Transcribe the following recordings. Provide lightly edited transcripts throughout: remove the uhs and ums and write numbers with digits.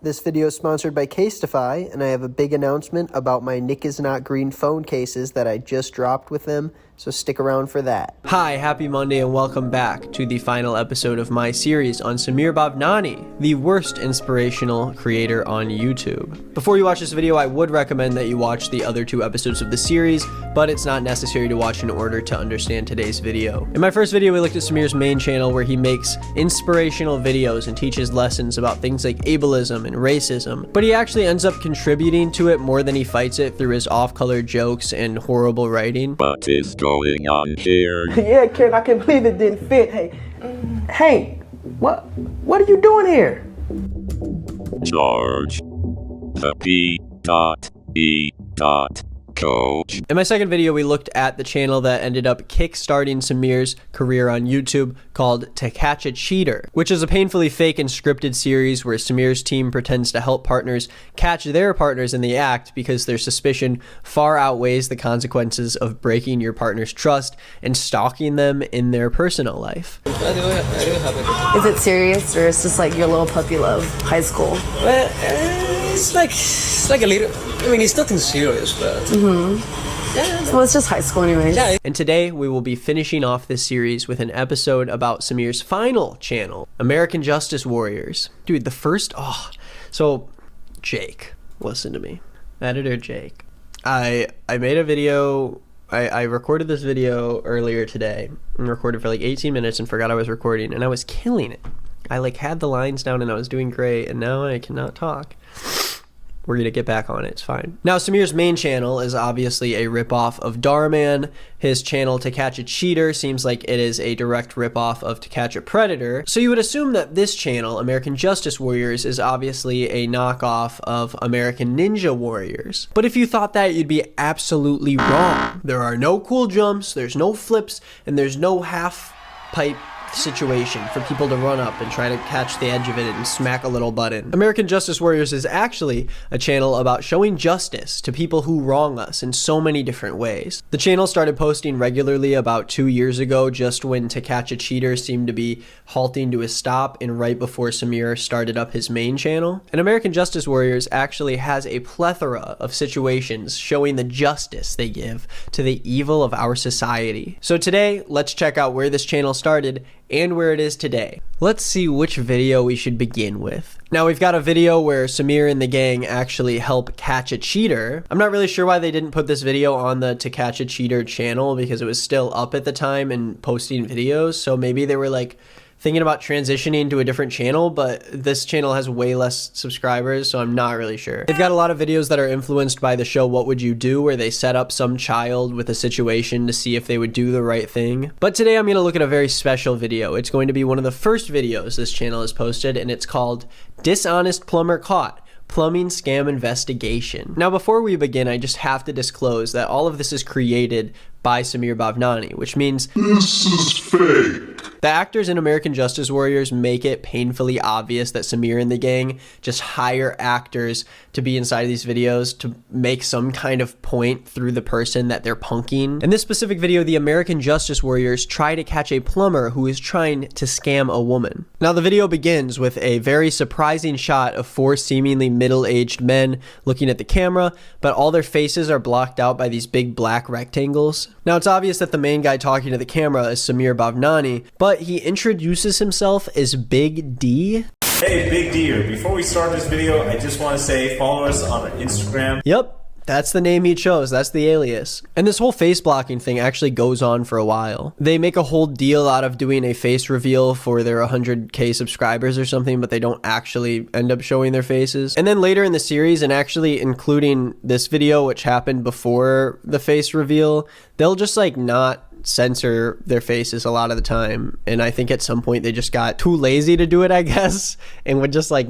This video is sponsored by Casetify, and I have a big announcement about my Nick is Not Green phone cases that I just dropped with them, so stick around for that. Hi, happy Monday and welcome back to the final episode of my series on Sameer Bhavnani, the worst inspirational creator on YouTube. Before you watch this video, I would recommend that you watch the other two episodes of the series, but it's not necessary to watch in order to understand today's video. In my first video, we looked at Sameer's main channel where he makes inspirational videos and teaches lessons about things like ableism and racism, but he actually ends up contributing to it more than he fights it through his off-color jokes and horrible writing. What is going on here? Yeah, Ken, I can't believe it didn't fit. Hey, what are you doing here? George. The P.E. Coach. In my second video, we looked at the channel that ended up kickstarting Sameer's career on YouTube called To Catch a Cheater, which is a painfully fake and scripted series where Sameer's team pretends to help partners catch their partners in the act because their suspicion far outweighs the consequences of breaking your partner's trust and stalking them in their personal life. Is it serious or is this like your little puppy love high school? Well, it's like a little. I mean, it's nothing serious, but yeah. Well, it's just high school, anyways. Yeah. And today we will be finishing off this series with an episode about Sameer's final channel, American Justice Warriors. Dude, so Jake, listen to me. Editor Jake. I made a video. I recorded this video earlier today and recorded for like 18 minutes and forgot I was recording, and I was killing it. I like had the lines down and I was doing great, and now I cannot talk. We're gonna get back on it, it's fine. Now, Sameer's main channel is obviously a ripoff of Darman. His channel, To Catch a Cheater, seems like it is a direct ripoff of To Catch a Predator. So you would assume that this channel, American Justice Warriors, is obviously a knockoff of American Ninja Warriors. But if you thought that, you'd be absolutely wrong. There are no cool jumps, there's no flips, and there's no half pipe situation for people to run up and try to catch the edge of it and smack a little button. American Justice Warriors is actually a channel about showing justice to people who wrong us in so many different ways. The channel started posting regularly about 2 years ago, just when To Catch a Cheater seemed to be halting to a stop and right before Sameer started up his main channel. And American Justice Warriors actually has a plethora of situations showing the justice they give to the evil of our society. So today, let's check out where this channel started and where it is today. Let's see which video we should begin with. Now, we've got a video where Sameer and the gang actually help catch a cheater. I'm not really sure why they didn't put this video on the To Catch a Cheater channel because it was still up at the time and posting videos, so maybe they were like thinking about transitioning to a different channel, but this channel has way less subscribers, so I'm not really sure. They've got a lot of videos that are influenced by the show What Would You Do, where they set up some child with a situation to see if they would do the right thing. But today I'm gonna look at a very special video. It's going to be one of the first videos this channel has posted, and it's called Dishonest Plumber Caught: Plumbing Scam Investigation. Now, before we begin, I just have to disclose that all of this is created by Sameer Bhavnani, which means This is fake. the actors in American Justice Warriors make it painfully obvious that Sameer and the gang just hire actors to be inside of these videos to make some kind of point through the person that they're punking. In this specific video, the American Justice Warriors try to catch a plumber who is trying to scam a woman. Now, the video begins with a very surprising shot of 4 seemingly middle-aged men looking at the camera, but all their faces are blocked out by these big black rectangles. Now, it's obvious that the main guy talking to the camera is Sameer Bhavnani, but he introduces himself as Big D. Hey, Big D here. Before we start this video, I just want to say follow us on Instagram. Yep, that's the name he chose. That's the alias. And this whole face blocking thing actually goes on for a while. They make a whole deal out of doing a face reveal for their 100K subscribers or something, but they don't actually end up showing their faces. And then later in the series, and actually including this video, which happened before the face reveal, they'll just like not censor their faces a lot of the time, and I think at some point they just got too lazy to do it, I guess, and would just like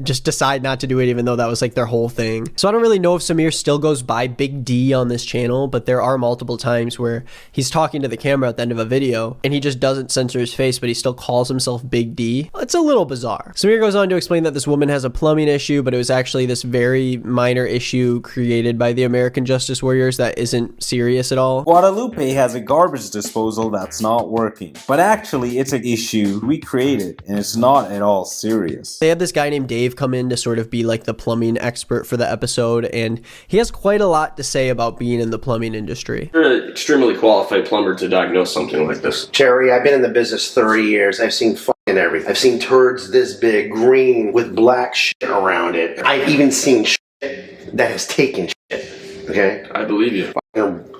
decide not to do it, even though that was like their whole thing. So I don't really know if Sameer still goes by Big D on this channel, but there are multiple times where he's talking to the camera at the end of a video and he just doesn't censor his face, but he still calls himself Big D. It's a little bizarre. Sameer goes on to explain that this woman has a plumbing issue, but it was actually this very minor issue created by the American Justice Warriors that isn't serious at all. Guadalupe has a garden garbage disposal that's not working. But actually, it's an issue we created, and it's not at all serious. They had this guy named Dave come in to sort of be like the plumbing expert for the episode, and he has quite a lot to say about being in the plumbing industry. You're an extremely qualified plumber to diagnose something like this. Jerry, I've been in the business 30 years. I've seen fucking everything. I've seen turds this big, green, with black shit around it. I've even seen shit that has taken shit. Okay? I believe you.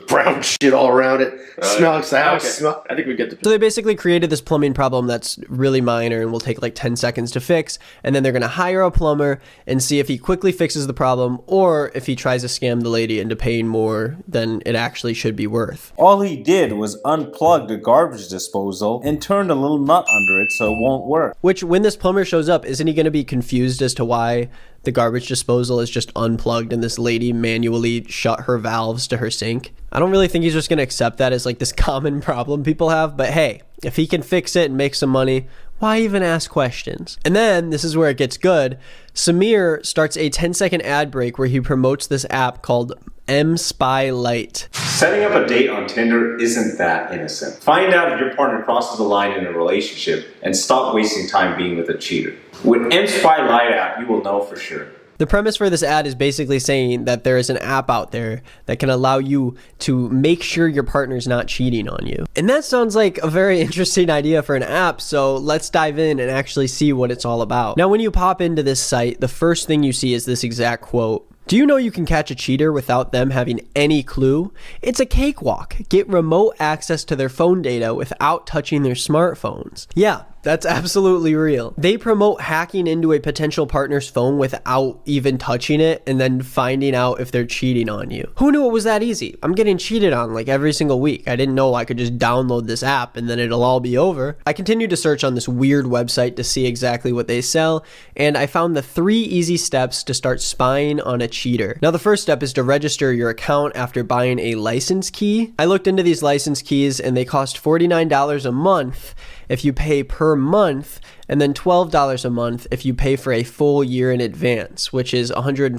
Brown shit all around it. Smells the house. Okay. I think we get the... So they basically created this plumbing problem that's really minor and will take like 10 seconds to fix, and then they're going to hire a plumber and see if he quickly fixes the problem or if he tries to scam the lady into paying more than it actually should be worth. All he did was unplug the garbage disposal and turned a little nut under it so it won't work. Which, when this plumber shows up, isn't he going to be confused as to why the garbage disposal is just unplugged and this lady manually shut her valves to her sink? I don't really think he's just going to accept that as like this common problem people have, but hey, if he can fix it and make some money, why even ask questions? And then, this is where it gets good, Sameer starts a 10-second ad break where he promotes this app called M-Spy Lite. Setting up a date on Tinder isn't that innocent. Find out if your partner crosses the line in a relationship and stop wasting time being with a cheater. With M-Spy Lite app, you will know for sure. The premise for this ad is basically saying that there is an app out there that can allow you to make sure your partner's not cheating on you. And that sounds like a very interesting idea for an app, so let's dive in and actually see what it's all about. Now, when you pop into this site, the first thing you see is this exact quote. Do you know you can catch a cheater without them having any clue? It's a cakewalk. Get remote access to their phone data without touching their smartphones. Yeah, that's absolutely real. They promote hacking into a potential partner's phone without even touching it and then finding out if they're cheating on you. Who knew it was that easy? I'm getting cheated on like every single week. I didn't know I could just download this app and then it'll all be over. I continued to search on this weird website to see exactly what they sell, and I found the 3 easy steps to start spying on a cheater. Now, the first step is to register your account after buying a license key. I looked into these license keys and they cost $49 a month if you pay per month, and then $12 a month if you pay for a full year in advance, which is $140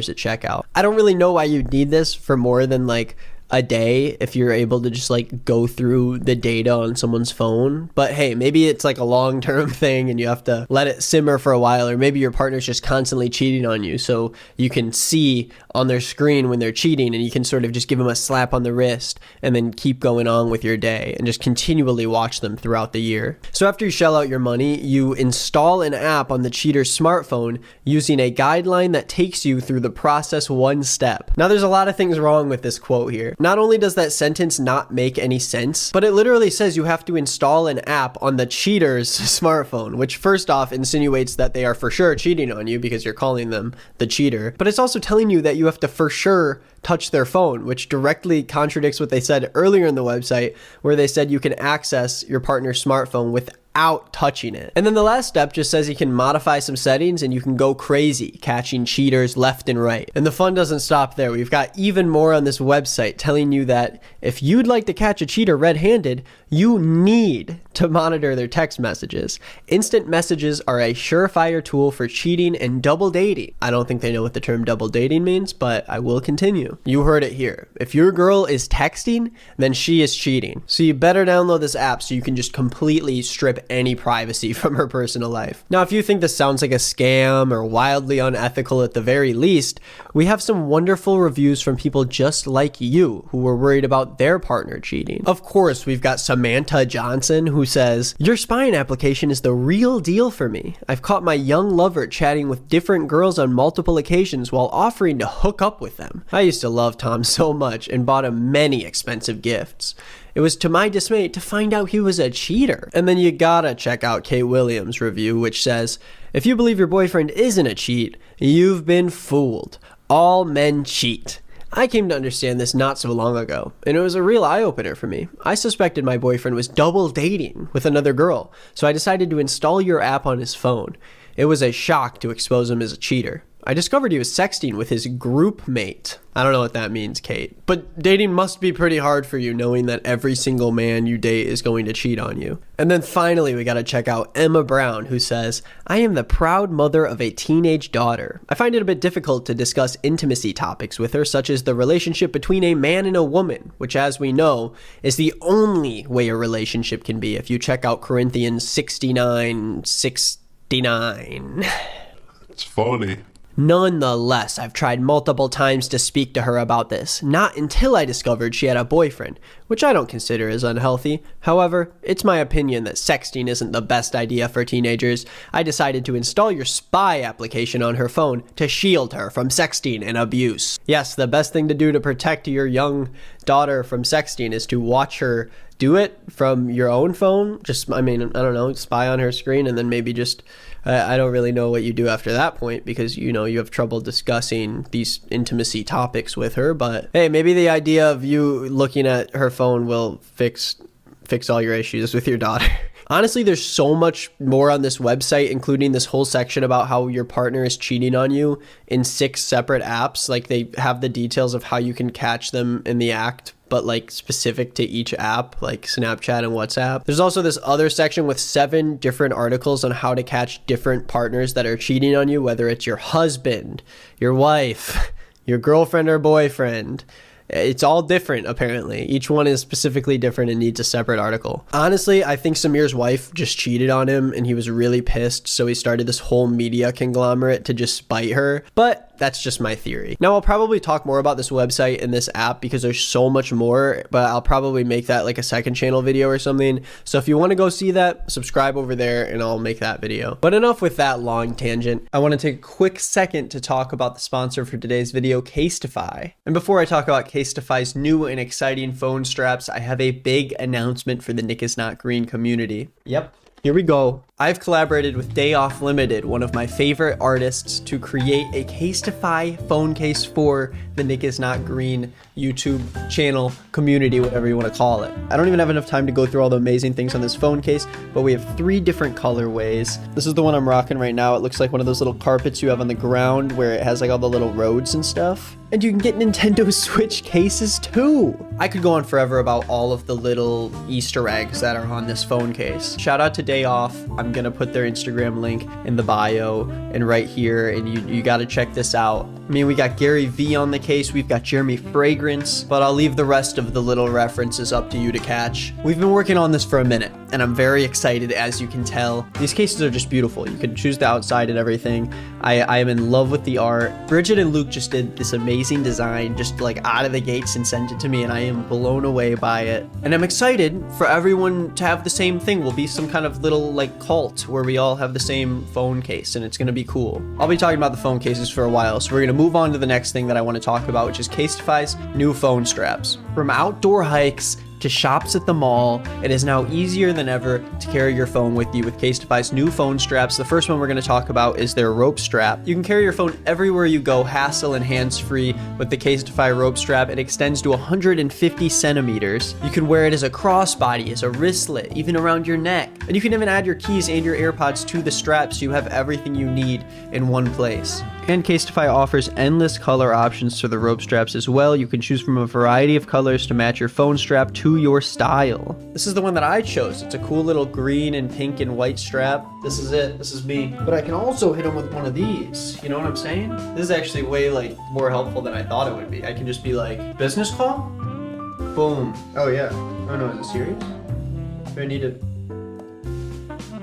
at checkout. I don't really know why you'd need this for more than like a day if you're able to just like go through the data on someone's phone. But hey, maybe it's like a long-term thing and you have to let it simmer for a while, or maybe your partner's just constantly cheating on you so you can see on their screen when they're cheating and you can sort of just give them a slap on the wrist and then keep going on with your day and just continually watch them throughout the year. So after you shell out your money, you install an app on the cheater's smartphone using a guideline that takes you through the process one step. Now, there's a lot of things wrong with this quote here. Not only does that sentence not make any sense, but it literally says you have to install an app on the cheater's smartphone, which first off insinuates that they are for sure cheating on you because you're calling them the cheater. But it's also telling you that you have to for sure touch their phone, which directly contradicts what they said earlier in the website, where they said you can access your partner's smartphone without touching it. And then the last step just says you can modify some settings and you can go crazy, catching cheaters left and right. And the fun doesn't stop there. We've got even more on this website telling you that if you'd like to catch a cheater red-handed, you need to monitor their text messages. Instant messages are a surefire tool for cheating and double dating. I don't think they know what the term double dating means, but I will continue. You heard it here. If your girl is texting, then she is cheating. So you better download this app so you can just completely strip any privacy from her personal life. Now, if you think this sounds like a scam or wildly unethical at the very least, we have some wonderful reviews from people just like you who were worried about their partner cheating. Of course, we've got Samantha Johnson who says, "Your spying application is the real deal for me. I've caught my young lover chatting with different girls on multiple occasions while offering to hook up with them. I used to love Tom so much and bought him many expensive gifts. It was to my dismay to find out he was a cheater." And then you gotta check out Kate Williams' review, which says, "If you believe your boyfriend isn't a cheat, you've been fooled. All men cheat. I came to understand this not so long ago, and it was a real eye-opener for me. I suspected my boyfriend was double dating with another girl, so I decided to install your app on his phone. It was a shock to expose him as a cheater. I discovered he was sexting with his group mate. I don't know what that means, Kate. But dating must be pretty hard for you, knowing that every single man you date is going to cheat on you. And then finally, we gotta check out Emma Brown, who says, I am the proud mother of a teenage daughter. I find it a bit difficult to discuss intimacy topics with her, such as the relationship between a man and a woman, which, as we know, is the only way a relationship can be if you check out Corinthians 69:69. It's funny. Nonetheless, I've tried multiple times to speak to her about this, not until I discovered she had a boyfriend, which I don't consider as unhealthy. However, it's my opinion that sexting isn't the best idea for teenagers. I decided to install your spy application on her phone to shield her from sexting and abuse. Yes, the best thing to do to protect your young daughter from sexting is to watch her do it from your own phone. Just, I don't know, spy on her screen, and then maybe just, I don't really know what you do after that point, because, you know, you have trouble discussing these intimacy topics with her. But hey, maybe the idea of you looking at her phone will fix all your issues with your daughter. Honestly, there's so much more on this website, including this whole section about how your partner is cheating on you in 6 separate apps. Like, they have the details of how you can catch them in the act, but like specific to each app, like Snapchat and WhatsApp. There's also this other section with 7 different articles on how to catch different partners that are cheating on you, whether it's your husband, your wife, your girlfriend or boyfriend. It's all different, apparently. Each one is specifically different and needs a separate article. Honestly, I think Sameer's wife just cheated on him and he was really pissed, so he started this whole media conglomerate to just spite her. But that's just my theory. Now, I'll probably talk more about this website and this app because there's so much more, but I'll probably make that like a second channel video or something. So if you want to go see that, subscribe over there and I'll make that video. But enough with that long tangent. I want to take a quick second to talk about the sponsor for today's video, Casetify. And before I talk about Casetify's new and exciting phone straps, I have a big announcement for the Nick is Not Green community. Yep, here we go. I've collaborated with Day Off Limited, one of my favorite artists, to create a Casetify phone case for the Nick is Not Green YouTube channel, community, whatever you want to call it. I don't even have enough time to go through all the amazing things on this phone case, but we have 3 different colorways. This is the one I'm rocking right now. It looks like one of those little carpets you have on the ground where it has like all the little roads and stuff. And you can get Nintendo Switch cases too. I could go on forever about all of the little Easter eggs that are on this phone case. Shout out to Day Off. I'm gonna put their Instagram link in the bio and right here, and you gotta check this out. I mean, we got Gary V on the case, we've got Jeremy Fragrance, but I'll leave the rest of the little references up to you to catch. We've been working on this for a minute, and I'm very excited, as you can tell. These cases are just beautiful. You can choose the outside and everything. I am in love with the art. Bridget and Luke just did this amazing design, just like out of the gates, and sent it to me, and I am blown away by it. And I'm excited for everyone to have the same thing. We'll be some kind of little like cult where we all have the same phone case, and it's gonna be cool. I'll be talking about the phone cases for a while, so we're gonna move on to the next thing that I want to talk about, which is Casetify's new phone straps. From outdoor hikes to shops at the mall, it is now easier than ever to carry your phone with you with Casetify's new phone straps. The first one we're going to talk about is their rope strap. You can carry your phone everywhere you go, hassle and hands-free with the Casetify rope strap. It extends to 150 centimeters. You can wear it as a crossbody, as a wristlet, even around your neck. And you can even add your keys and your AirPods to the strap, so you have everything you need in one place. And Casetify offers endless color options for the rope straps as well. You can choose from a variety of colors to match your phone strap to your style. This is the one that I chose. It's a cool little green and pink and white strap. This is it. This is me. But I can also hit them with one of these. You know what I'm saying? This is actually way like more helpful than I thought it would be. I can just be like, business call? Boom. Oh yeah. Oh no, is it serious? Do I need to...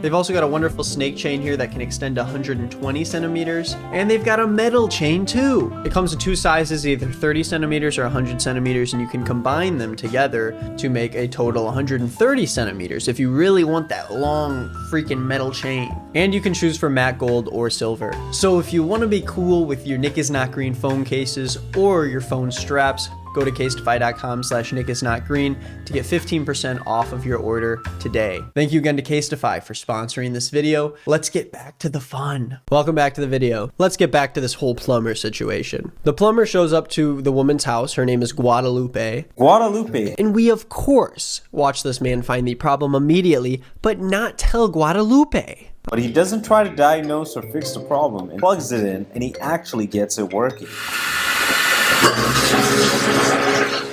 They've also got a wonderful snake chain here that can extend to 120 centimeters, and they've got a metal chain too. It comes in 2 sizes, either 30 centimeters or 100 centimeters, and you can combine them together to make a total 130 centimeters if you really want that long freaking metal chain. And you can choose for matte gold or silver. So if you want to be cool with your Nick is Not Green phone cases or your phone straps, go to casetify.com/nickisnotgreen to get 15% off of your order today. Thank you again to Casetify for sponsoring this video. Let's get back to the fun. Welcome back to the video. Let's get back to this whole plumber situation. The plumber shows up to the woman's house. Her name is Guadalupe. Guadalupe. And we, of course, watch this man find the problem immediately, but not tell Guadalupe. But he doesn't try to diagnose or fix the problem and plugs it in, and he actually gets it working.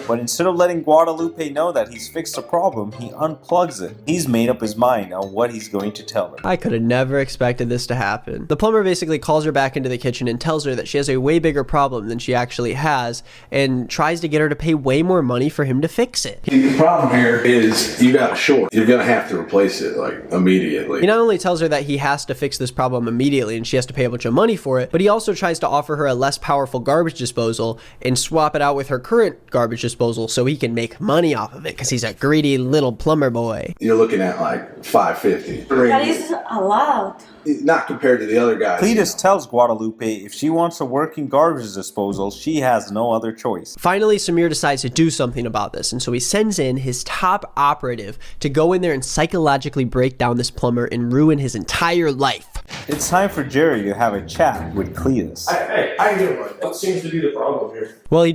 But instead of letting Guadalupe know that he's fixed the problem, he unplugs it. He's made up his mind on what he's going to tell her. I could have never expected this to happen. The plumber basically calls her back into the kitchen and tells her that she has a way bigger problem than she actually has, and tries to get her to pay way more money for him to fix it. The problem here is you got a short. You're gonna have to replace it like immediately. He not only tells her that he has to fix this problem immediately and she has to pay a bunch of money for it, but he also tries to offer her a less powerful garbage disposal and swap it out with her current garbage disposal so he can make money off of it because he's a greedy little plumber boy. You're looking at like $550. That is a lot. Not compared to the other guys. Cletus tells Guadalupe if she wants a working garbage disposal, she has no other choice. Finally, Sameer decides to do something about this, and so he sends in his top operative to go in there and psychologically break down this plumber and ruin his entire life. It's time for Jerry to have a chat with Cletus. Hey, I get one. What seems to be the problem here? Well, he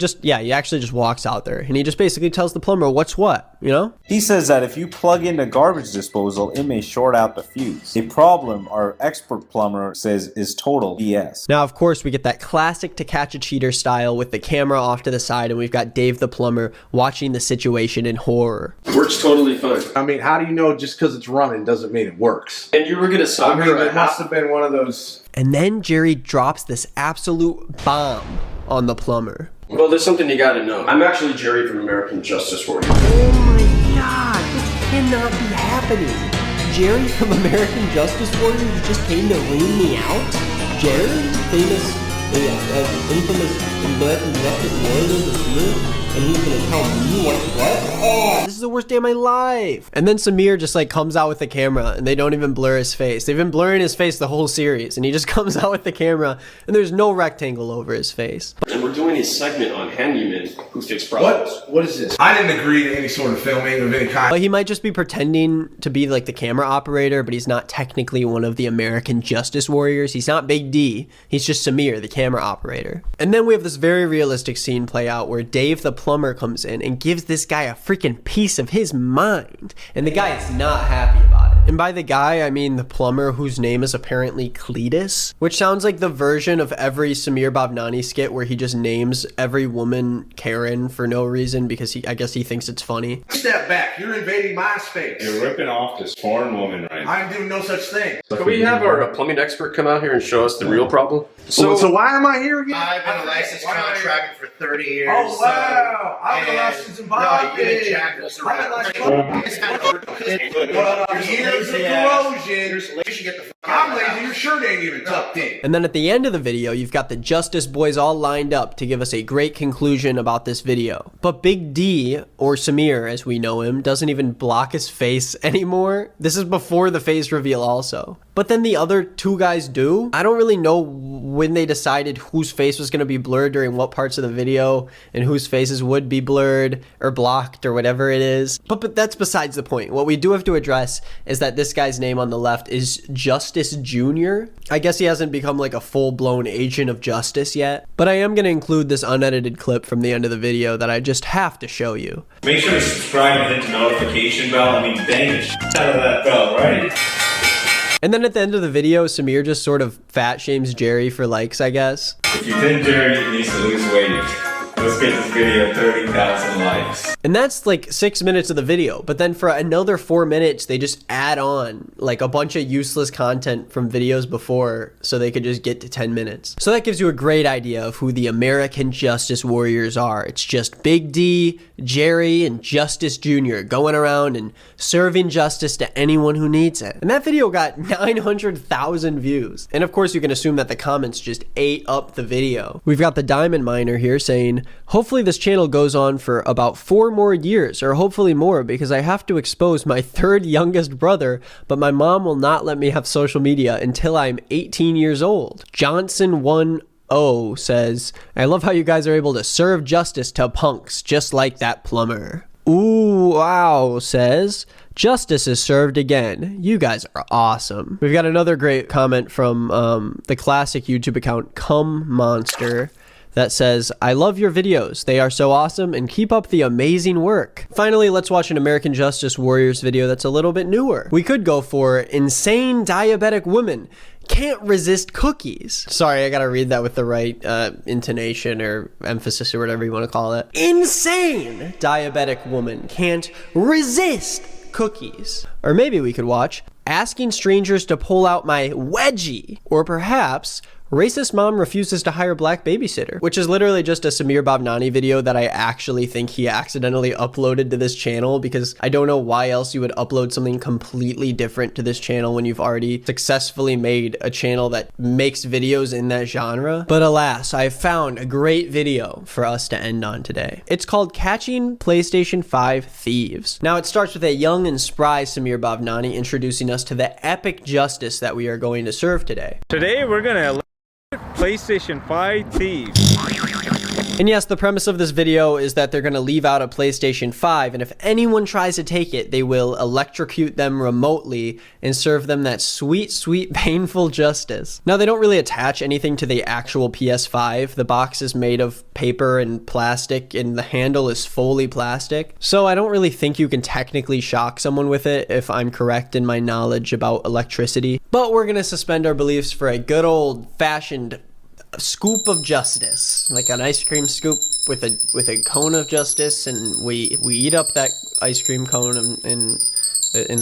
actually just walks out there, and he just basically tells the plumber what's what, you know? He says that if you plug in the garbage disposal, it may short out the fuse. A problem our expert plumber says is total BS. Now, of course, we get that classic To Catch a Cheater style with the camera off to the side, and we've got Dave the plumber watching the situation in horror. Works totally fine. I mean, how do you know just because it's running doesn't mean it works? And you were gonna suck. I mean, it must have been one of those. And then Jerry drops this absolute bomb on the plumber. Well, there's something you gotta know. I'm actually Jerry from American Justice Warrior. Oh my god, this cannot be happening. Jerry from American Justice Warriors just came to ream me out? Jerry? Famous, infamous American Justice Warrior is here? And he's gonna tell me what? Oh, this is the worst day of my life. And then Sameer just like comes out with the camera and they don't even blur his face. They've been blurring his face the whole series, and he just comes out with the camera and there's no rectangle over his face. And we're doing a segment on handymen who fix problems. What is this? I didn't agree to any sort of filming of any kind. But he might just be pretending to be like the camera operator, but he's not technically one of the American Justice Warriors. He's not Big D. He's just Sameer, the camera operator. And then we have this very realistic scene play out where Dave the plumber comes in and gives this guy a freaking piece of his mind, and the guy is not happy about it. And by the guy, I mean the plumber whose name is apparently Cletus, which sounds like the version of every Sameer Bhavnani skit where he just names every woman Karen for no reason because I guess he thinks it's funny. Step back, you're invading my space. You're ripping off this foreign woman right now. I'm doing no such thing. Can we have our plumbing expert come out here and show us the real problem? So why am I here again? I've been a licensed contractor for 30 years. Oh, wow. I've been licensed in Boston. No, you didn't jack us around. Years of corrosion. You should get the fuck I'm out of the lazy. Your shirt ain't even tucked in. And then at the end of the video, you've got the Justice Boys all lined up to give us a great conclusion about this video. But Big D, or Sameer as we know him, doesn't even block his face anymore. This is before the face reveal also. But then the other two guys do. I don't really know when they decided whose face was going to be blurred during what parts of the video and whose faces would be blurred or blocked or whatever it is. But that's besides the point. What we do have to address is that this guy's name on the left is Justice Jr. I guess he hasn't become like a full-blown agent of justice yet. But I am going to include this unedited clip from the end of the video that I just have to show you. Make sure to subscribe and hit the notification bell. I mean, bang the shit out of that bell, right? And then at the end of the video, Sameer just sort of fat shames Jerry for likes, I guess. If you think Jerry needs to lose weight, let's get this video 30,000 likes. And that's like 6 minutes of the video. But then for another 4 minutes, they just add on like a bunch of useless content from videos before so they could just get to 10 minutes. So that gives you a great idea of who the American Justice Warriors are. It's just Big D, Jerry, and Justice Jr. going around and serving justice to anyone who needs it. And that video got 900,000 views. And of course, you can assume that the comments just ate up the video. We've got the Diamond Miner here saying, hopefully this channel goes on for about 4 more years, or hopefully more, because I have to expose my 3rd youngest brother, but my mom will not let me have social media until I'm 18 years old. Johnson10 says, I love how you guys are able to serve justice to punks just like that plumber. Ooh, wow, says, justice is served again. You guys are awesome. We've got another great comment from the classic YouTube account, Cum Monster, that says, "I love your videos. They are so awesome and keep up the amazing work." Finally, let's watch an American Justice Warriors video that's a little bit newer. We could go for insane diabetic woman can't resist cookies. Sorry, I gotta read that with the right intonation or emphasis or whatever you want to call it. Insane diabetic woman can't resist cookies. Or maybe we could watch asking strangers to pull out my wedgie. Or perhaps racist mom refuses to hire black babysitter, which is literally just a Sameer Bhavnani video that I actually think he accidentally uploaded to this channel, because I don't know why else you would upload something completely different to this channel when you've already successfully made a channel that makes videos in that genre. But alas, I found a great video for us to end on today. It's called Catching PlayStation 5 Thieves. Now it starts with a young and spry Sameer Bhavnani introducing us to the epic justice that we are going to serve today. Today we're gonna PlayStation 5 Thieves. And yes, the premise of this video is that they're going to leave out a PlayStation 5, and if anyone tries to take it, they will electrocute them remotely and serve them that sweet, sweet, painful justice. Now, they don't really attach anything to the actual PS5. The box is made of paper and plastic, and the handle is fully plastic. So I don't really think you can technically shock someone with it, if I'm correct in my knowledge about electricity. But we're going to suspend our beliefs for a good old-fashioned scoop of justice, like an ice cream scoop with a cone of justice, and we eat up that ice cream cone in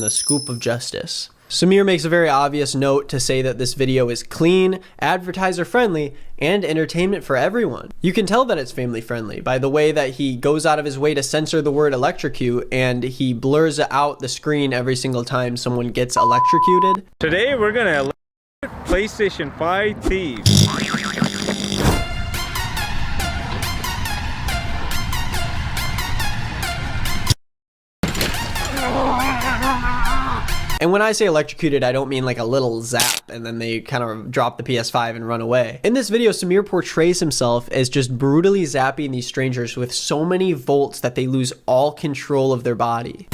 the scoop of justice. Sameer makes a very obvious note to say that this video is clean, advertiser friendly, and entertainment for everyone. You can tell that it's family friendly by the way that he goes out of his way to censor the word electrocute, and he blurs out the screen every single time someone gets electrocuted. Today we're gonna PlayStation 5 Thieves. And when I say electrocuted, I don't mean like a little zap and then they kind of drop the PS5 and run away. In this video, Sameer portrays himself as just brutally zapping these strangers with so many volts that they lose all control of their body.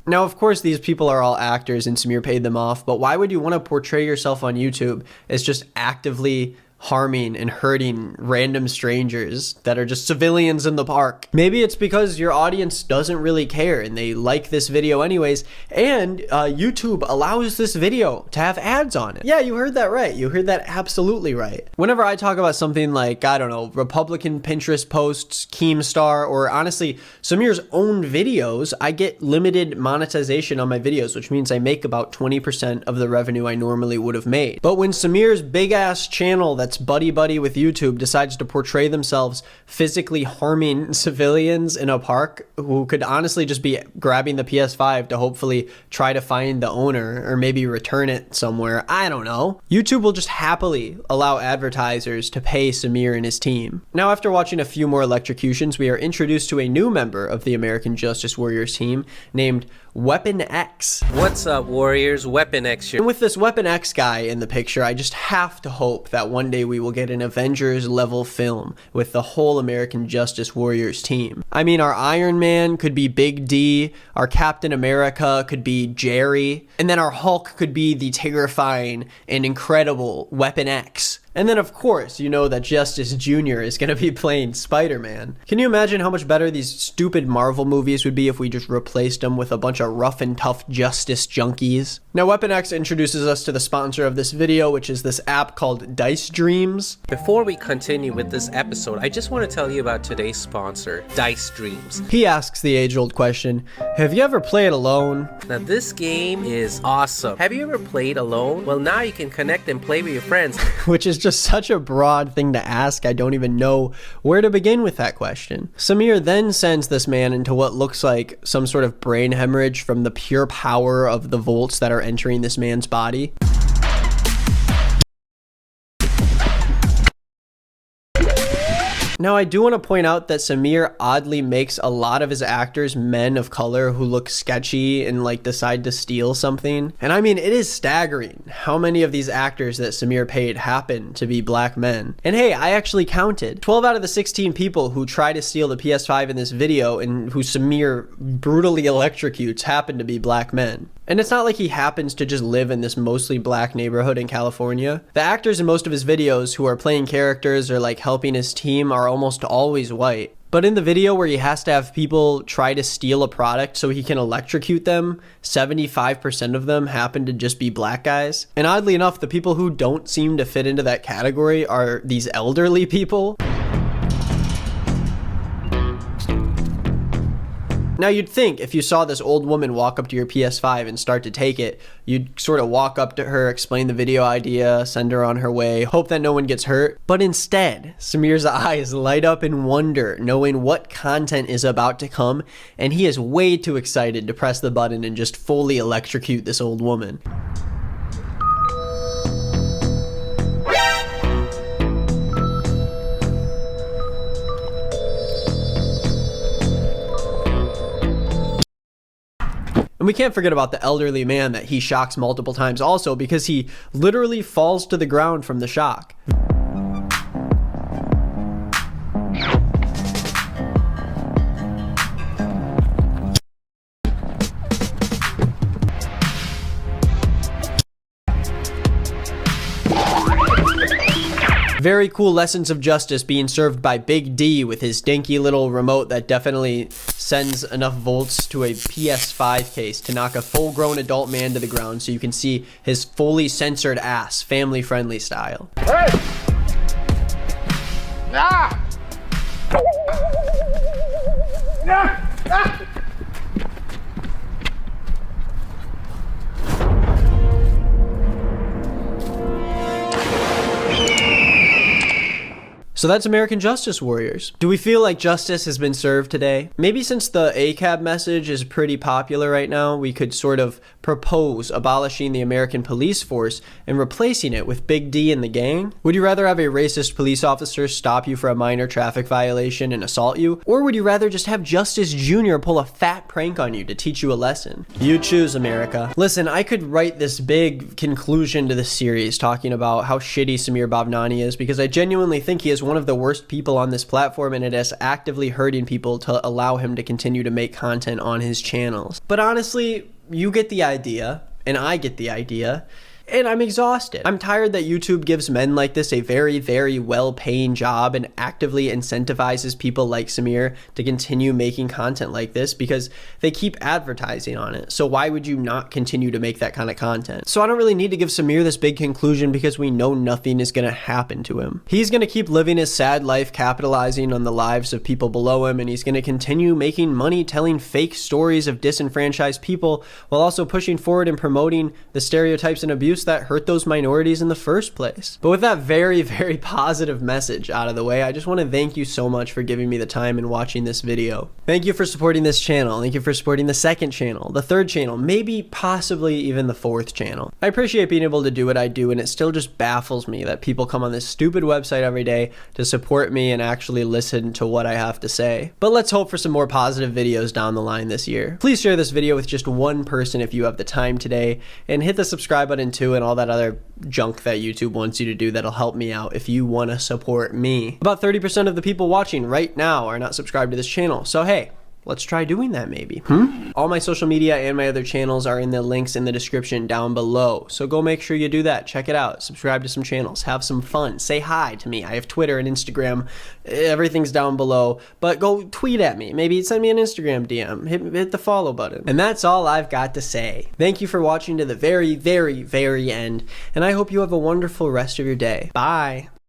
Now, of course, these people are all actors and Sameer paid them off, but why would you want to portray yourself on YouTube as just actively harming and hurting random strangers that are just civilians in the park? Maybe it's because your audience doesn't really care and they like this video anyways, and YouTube allows this video to have ads on it. Yeah, you heard that right. You heard that absolutely right. Whenever I talk about something like, I don't know, Republican Pinterest posts, Keemstar, or honestly, Sameer's own videos, I get limited monetization on my videos, which means I make about 20% of the revenue I normally would have made. But when Sameer's big ass channel that's buddy-buddy with YouTube decides to portray themselves physically harming civilians in a park who could honestly just be grabbing the PS5 to hopefully try to find the owner or maybe return it somewhere, I don't know, YouTube will just happily allow advertisers to pay Sameer and his team. Now, after watching a few more electrocutions, we are introduced to a new member of the American Justice Warriors team named Weapon X. What's up, Warriors? Weapon X here. And with this Weapon X guy in the picture, I just have to hope that one day we will get an Avengers level film with the whole American Justice Warriors team. I mean, our Iron Man could be Big D, our Captain America could be Jerry, and then our Hulk could be the terrifying and incredible Weapon X. And then, of course, you know that Justice Jr. is going to be playing Spider-Man. Can you imagine how much better these stupid Marvel movies would be if we just replaced them with a bunch of rough and tough justice junkies? Now, Weapon X introduces us to the sponsor of this video, which is this app called Dice Dreams. Before we continue with this episode, I just want to tell you about today's sponsor, Dice Dreams. He asks the age-old question, have you ever played alone? Now, this game is awesome. Have you ever played alone? Well, now you can connect and play with your friends. Which is just such a broad thing to ask. I don't even know where to begin with that question. Sameer then sends this man into what looks like some sort of brain hemorrhage from the pure power of the volts that are entering this man's body. Now, I do want to point out that Sameer oddly makes a lot of his actors men of color who look sketchy and like decide to steal something. And I mean, it is staggering how many of these actors that Sameer paid happen to be black men. And hey, I actually counted 12 out of the 16 people who try to steal the PS5 in this video and who Sameer brutally electrocutes happen to be black men. And it's not like he happens to just live in this mostly black neighborhood in California. The actors in most of his videos who are playing characters or like helping his team are almost always white. But in the video where he has to have people try to steal a product so he can electrocute them, 75% of them happen to just be black guys. And oddly enough, the people who don't seem to fit into that category are these elderly people. Now, you'd think if you saw this old woman walk up to your PS5 and start to take it, you'd sort of walk up to her, explain the video idea, send her on her way, hope that no one gets hurt. But instead, Sameer's eyes light up in wonder, knowing what content is about to come, and he is way too excited to press the button and just fully electrocute this old woman. And we can't forget about the elderly man that he shocks multiple times also, because he literally falls to the ground from the shock. Very cool lessons of justice being served by Big D with his dinky little remote that definitely sends enough volts to a PS5 case to knock a full-grown adult man to the ground so you can see his fully censored ass, family-friendly style. Hey! Ah! Ah! Ah! So that's American Justice Warriors. Do we feel like justice has been served today? Maybe since the ACAB message is pretty popular right now, we could sort of propose abolishing the American police force and replacing it with Big D and the gang? Would you rather have a racist police officer stop you for a minor traffic violation and assault you? Or would you rather just have Justice Jr. pull a fat prank on you to teach you a lesson? You choose, America. Listen, I could write this big conclusion to this series talking about how shitty Sameer Bhavnani is, because I genuinely think he is one of the worst people on this platform, and it is actively hurting people to allow him to continue to make content on his channels. But honestly, you get the idea, and I get the idea, and I'm exhausted. I'm tired that YouTube gives men like this a very, very well-paying job and actively incentivizes people like Sameer to continue making content like this because they keep advertising on it. So why would you not continue to make that kind of content? So I don't really need to give Sameer this big conclusion because we know nothing is going to happen to him. He's going to keep living his sad life, capitalizing on the lives of people below him, and he's going to continue making money telling fake stories of disenfranchised people while also pushing forward and promoting the stereotypes and abuse that hurt those minorities in the first place. But with that very, very positive message out of the way, I just want to thank you so much for giving me the time and watching this video. Thank you for supporting this channel. Thank you for supporting the second channel, the third channel, maybe possibly even the fourth channel. I appreciate being able to do what I do, and it still just baffles me that people come on this stupid website every day to support me and actually listen to what I have to say. But let's hope for some more positive videos down the line this year. Please share this video with just one person if you have the time today, and hit the subscribe button too, and all that other junk that YouTube wants you to do that'll help me out if you want to support me. About 30% of the people watching right now are not subscribed to this channel, so hey, let's try doing that maybe. All my social media and my other channels are in the links in the description down below, so go make sure you do that. Check it out. Subscribe to some channels. Have some fun. Say hi to me. I have Twitter and Instagram. Everything's down below, but go tweet at me. Maybe send me an Instagram DM. Hit the follow button. And that's all I've got to say. Thank you for watching to the very, very, very end, and I hope you have a wonderful rest of your day. Bye.